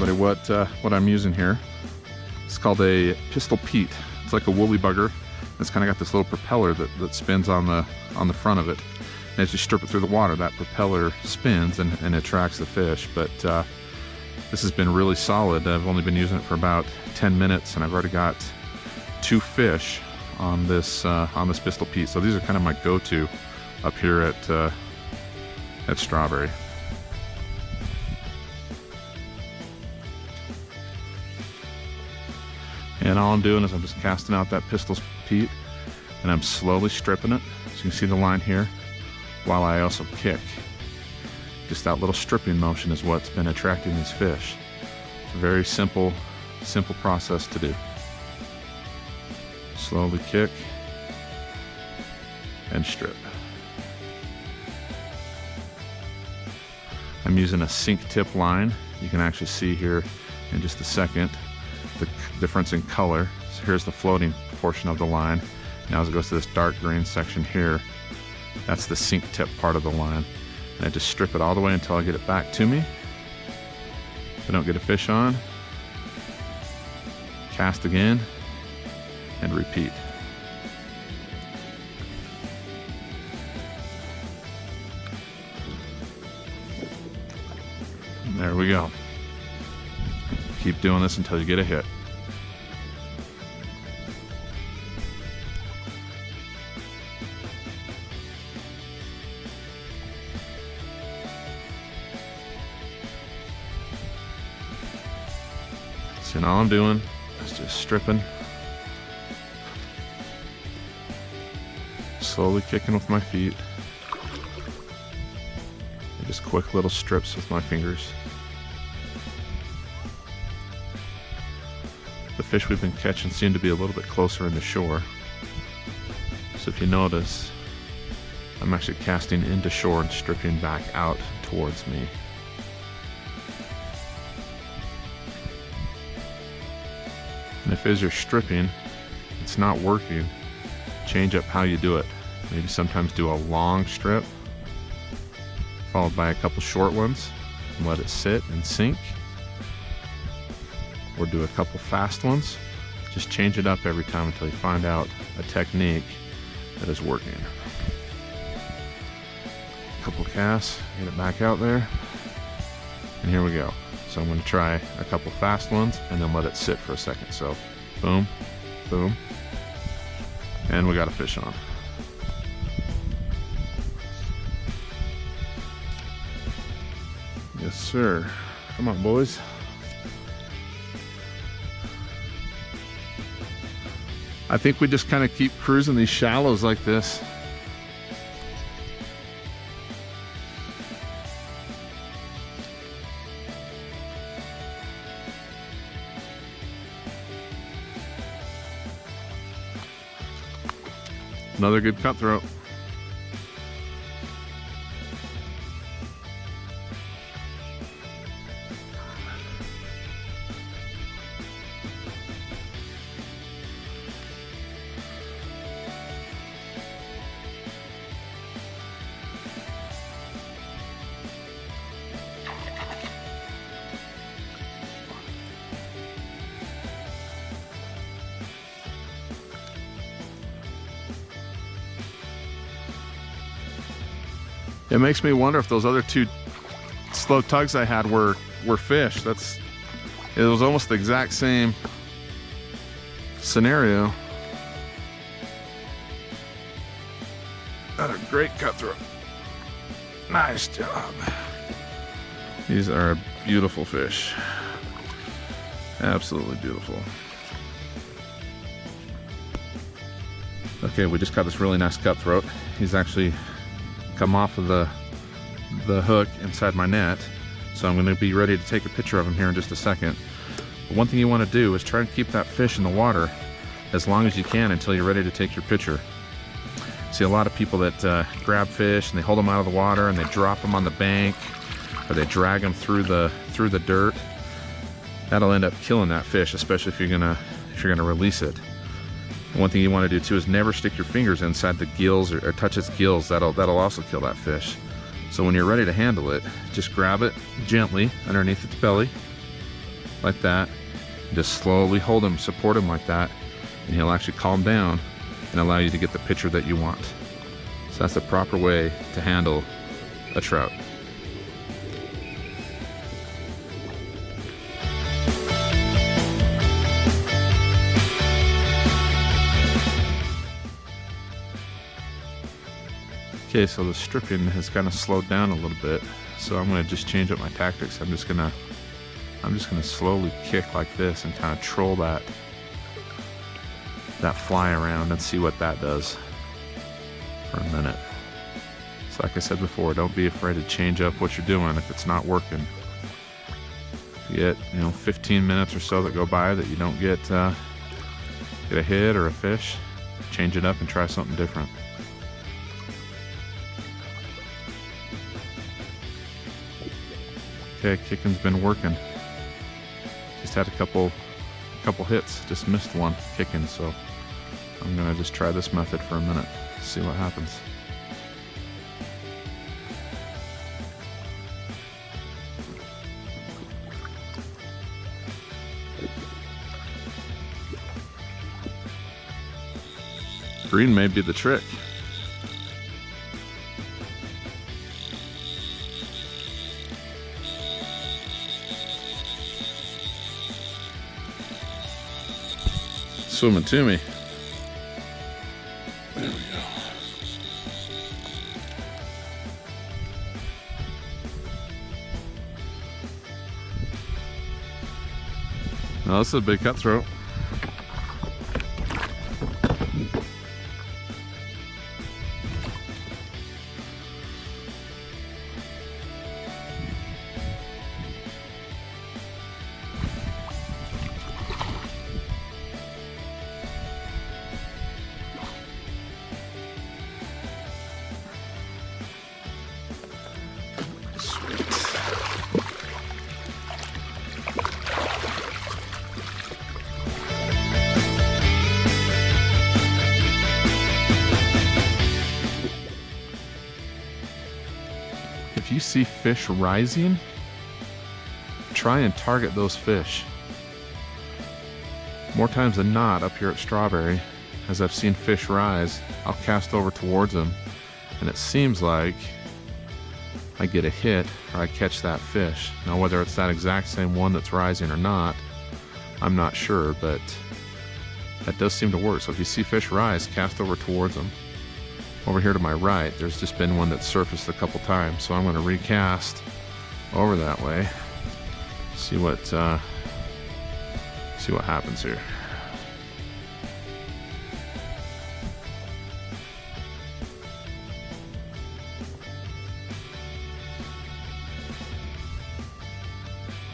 everybody what I'm using here. It's called a pistol Pete. It's like a woolly bugger. It's kind of got this little propeller that spins on the front of it. And as you strip it through the water, that propeller spins and attracts the fish. But this has been really solid. I've only been using it for about 10 minutes, and I've already got 2 fish on this pistol Pete. So these are kind of my go-to up here at Strawberry. And all I'm doing is I'm just casting out that pistol Pete, and I'm slowly stripping it. So you can see the line here, while I also kick. Just that little stripping motion is what's been attracting these fish. It's a very simple process to do. Slowly kick and strip. I'm using a sink tip line. You can actually see here in just a second the difference in color. So here's the floating portion of the line. Now as it goes to this dark green section here, that's the sink tip part of the line. And I just strip it all the way until I get it back to me. If I don't get a fish on, cast again and repeat. And there we go. Keep doing this until you get a hit. So now all I'm doing is just stripping, slowly kicking with my feet, and just quick little strips with my fingers. The fish we've been catching seem to be a little bit closer in the shore. So if you notice, I'm actually casting into shore and stripping back out towards me. And if as you're stripping, it's not working, change up how you do it. Maybe sometimes do a long strip, followed by a couple short ones, and let it sit and sink. Or do a couple fast ones. Just change it up every time until you find out a technique that is working. A couple casts, get it back out there, and here we go. So I'm going to try a couple fast ones and then let it sit for a second. So boom, boom, and we got a fish on. Yes sir, come on boys. I think we just kind of keep cruising these shallows like this. Another good cutthroat. It makes me wonder if those other 2 slow tugs I had were fish. It was almost the exact same scenario. Got a great cutthroat. Nice job. These are beautiful fish. Absolutely beautiful. Okay, we just got this really nice cutthroat. He's actually come off of the hook inside my net, so I'm going to be ready to take a picture of him here in just a second. But one thing you want to do is try and keep that fish in the water as long as you can until you're ready to take your picture. See a lot of people that grab fish and they hold them out of the water and they drop them on the bank, or they drag them through the dirt. That'll end up killing that fish, especially if you're gonna release it. And one thing you want to do too is never stick your fingers inside the gills or touch its gills. That'll also kill that fish. So when you're ready to handle it, just grab it gently underneath its belly like that. Just slowly hold him, support him like that, and he'll actually calm down and allow you to get the picture that you want. So that's the proper way to handle a trout. Okay, so the stripping has kind of slowed down a little bit, so I'm gonna just change up my tactics. I'm just gonna slowly kick like this and kind of troll that fly around and see what that does for a minute. So like I said before, don't be afraid to change up what you're doing if it's not working. If you get 15 minutes or so that go by that you don't get a hit or a fish, change it up and try something different. Okay, kicking's been working. Just had a couple hits, just missed one kicking, so I'm gonna just try this method for a minute, see what happens. Green may be the trick. Swimming to me. There we go. Now this is a big cutthroat. If you see fish rising, try and target those fish. More times than not, up here at Strawberry, as I've seen fish rise, I'll cast over towards them, and it seems like I get a hit or I catch that fish. Now whether it's that exact same one that's rising or not, I'm not sure, but that does seem to work. So if you see fish rise, cast over towards them. Over here to my right, there's just been one that surfaced a couple times, so I'm going to recast over that way. See what happens here.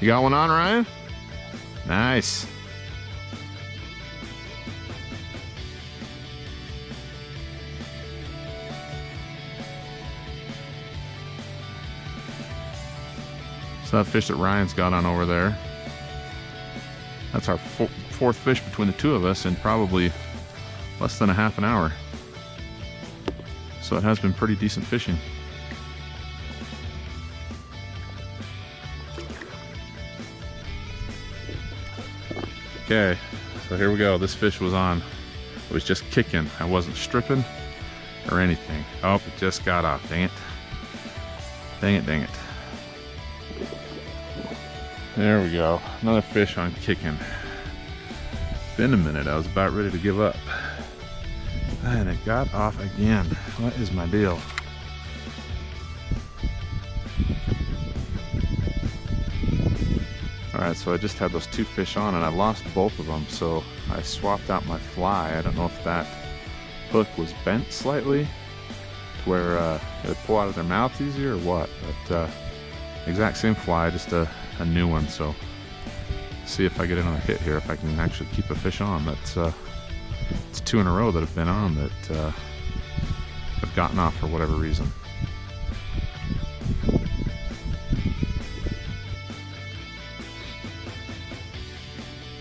You got one on, Ryan? Nice. So that fish that Ryan's got on over there, that's our fourth fish between the two of us in probably less than a half an hour. So it has been pretty decent fishing. Okay, so here we go. This fish was on. It was just kicking. I wasn't stripping or anything. Oh, it just got off. Dang it. Dang it, dang it. There we go. Another fish on kicking. Been a minute. I was about ready to give up. And it got off again. What is my deal? Alright, so I just had those two fish on and I lost both of them, so I swapped out my fly. I don't know if that hook was bent slightly to where it would pull out of their mouth easier or what, but exact same fly, just a new one. So see if I get another hit here, if I can actually keep a fish on. That's it's two in a row that have been on that have gotten off for whatever reason.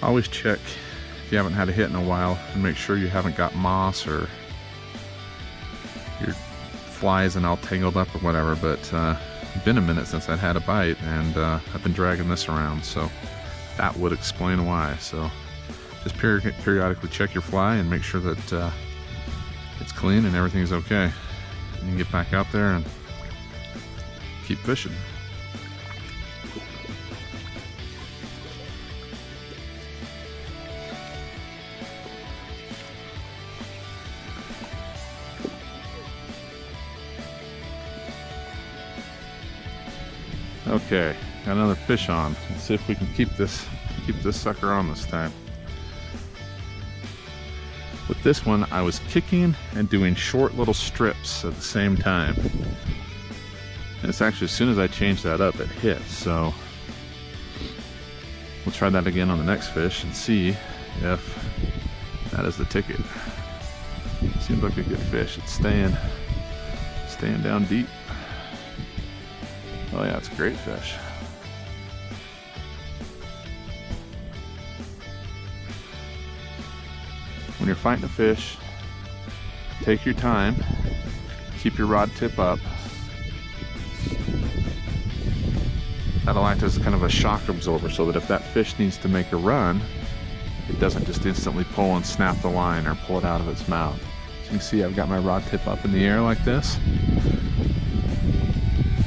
Always check if you haven't had a hit in a while and make sure you haven't got moss or your fly isn't all tangled up or whatever, but it's been a minute since I've had a bite, and I've been dragging this around, so that would explain why. So just periodically check your fly and make sure that it's clean and everything's okay. And you can get back out there and keep fishing. Okay, got another fish on. Let's see if we can keep this sucker on this time. With this one, I was kicking and doing short little strips at the same time. And it's actually, as soon as I changed that up, it hit. So we'll try that again on the next fish and see if that is the ticket. Seems like a good fish. It's staying down deep. Oh yeah, it's a great fish. When you're fighting a fish, take your time, keep your rod tip up. That'll act as kind of a shock absorber so that if that fish needs to make a run, it doesn't just instantly pull and snap the line or pull it out of its mouth. So you can see I've got my rod tip up in the air like this.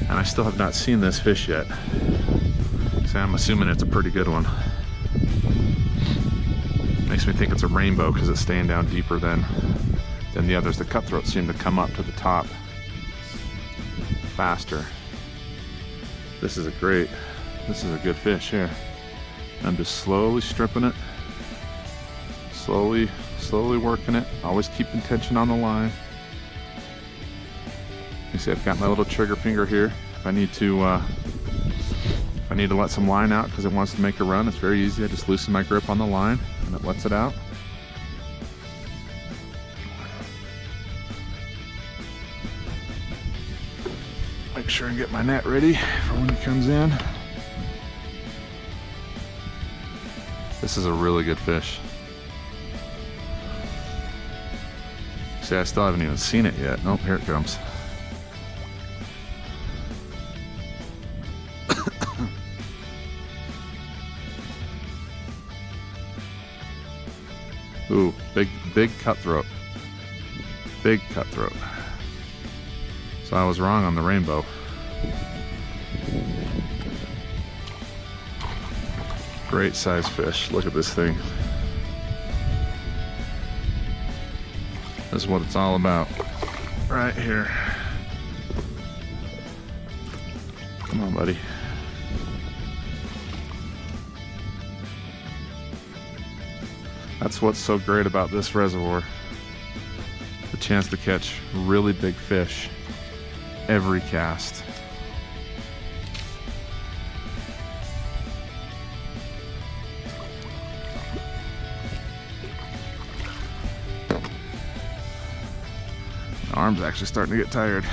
And I still have not seen this fish yet. So I'm assuming it's a pretty good one. Makes me think it's a rainbow because it's staying down deeper than the others. The cutthroat seem to come up to the top faster. This is a good fish here. I'm just slowly stripping it. Slowly working it. Always keeping tension on the line. You see I've got my little trigger finger here. If I need to let some line out because it wants to make a run, it's very easy. I just loosen my grip on the line and it lets it out. Make sure and get my net ready for when he comes in. This is a really good fish. See, I still haven't even seen it yet. Nope, here it comes. Ooh, big cutthroat. Big cutthroat. So I was wrong on the rainbow. Great size fish. Look at this thing. This is what it's all about. Right here. Come on, buddy. That's what's so great about this reservoir. The chance to catch really big fish every cast. My arm's actually starting to get tired.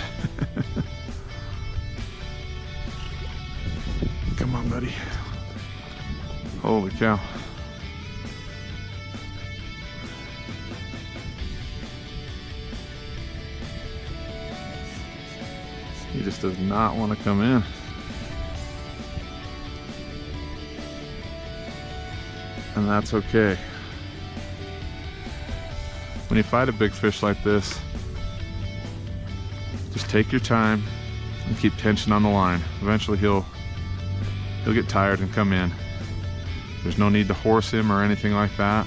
Come on, buddy. Holy cow. He just does not want to come in. And that's okay. When you fight a big fish like this, just take your time and keep tension on the line. Eventually he'll get tired and come in. There's no need to horse him or anything like that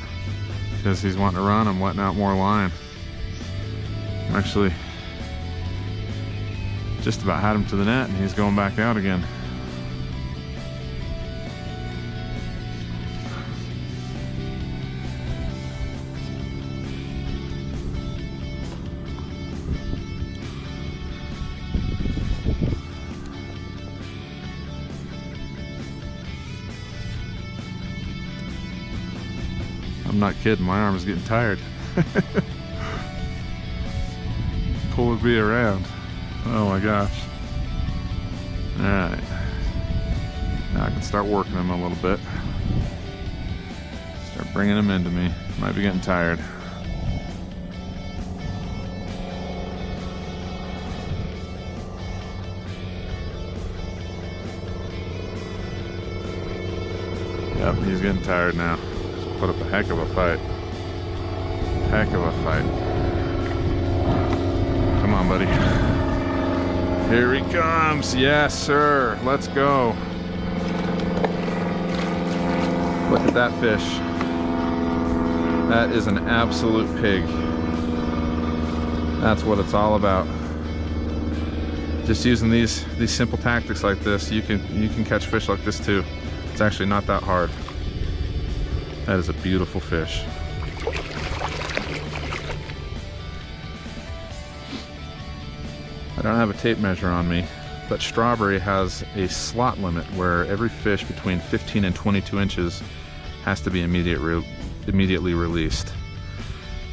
because he's wanting to run. I'm letting out more line. I'm actually just about had him to the net and he's going back out again. I'm not kidding, my arm is getting tired. Pulling me around. Oh my gosh. Alright. Now I can start working him a little bit. Start bringing him into me. Might be getting tired. Yep, he's getting tired now. Just put up a heck of a fight. Heck of a fight. Come on, buddy. Here he comes. Yes, sir. Let's go. Look at that fish. That is an absolute pig. That's what it's all about. Just using these simple tactics like this, you can catch fish like this too. It's actually not that hard. That is a beautiful fish. I don't have a tape measure on me, but Strawberry has a slot limit where every fish between 15 and 22 inches has to be immediately released.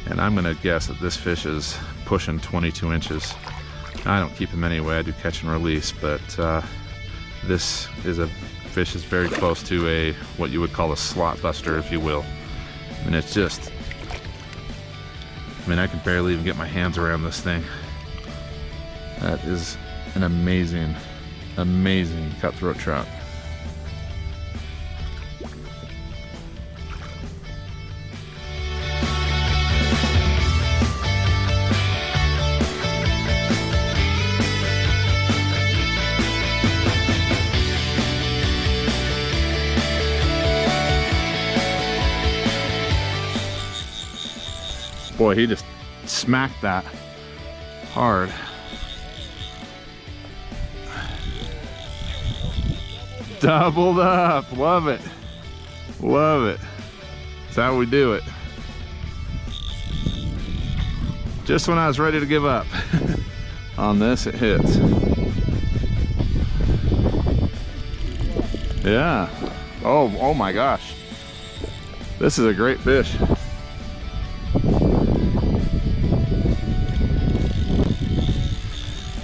And I'm gonna guess that this fish is pushing 22 inches. I don't keep him anyway, I do catch and release, but this is a fish is very close to what you would call a slot buster, if you will. I mean, it's just, I can barely even get my hands around this thing. That is an amazing, amazing cutthroat trout. Boy, he just smacked that hard. Doubled up. Love it. Love it. That's how we do it. Just when I was ready to give up on this, it hits. Yeah. Oh my gosh. This is a great fish.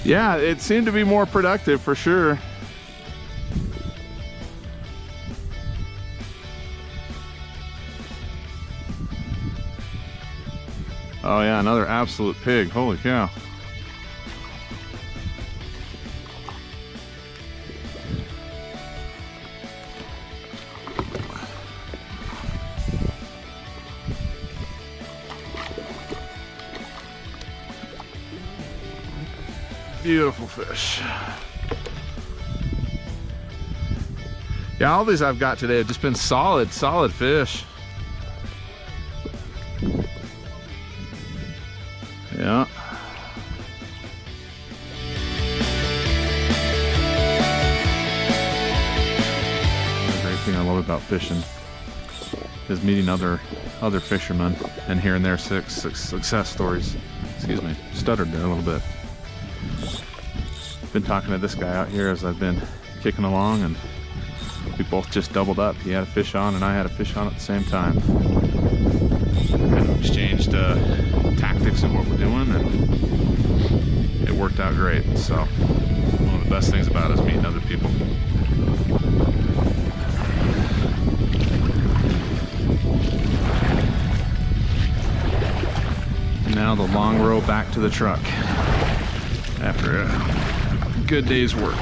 Yeah, it seemed to be more productive for sure. Oh yeah, another absolute pig. Holy cow. Beautiful fish. Yeah, all these I've got today have just been solid fish. Yeah. The great thing I love about fishing is meeting other fishermen and hearing their success stories. Excuse me, stuttered there a little bit. Been talking to this guy out here as I've been kicking along, and we both just doubled up. He had a fish on and I had a fish on at the same time. Kind of exchanged tactics and what we're doing, and it worked out great. So one of the best things about it is meeting other people. And now the long row back to the truck after a good day's work.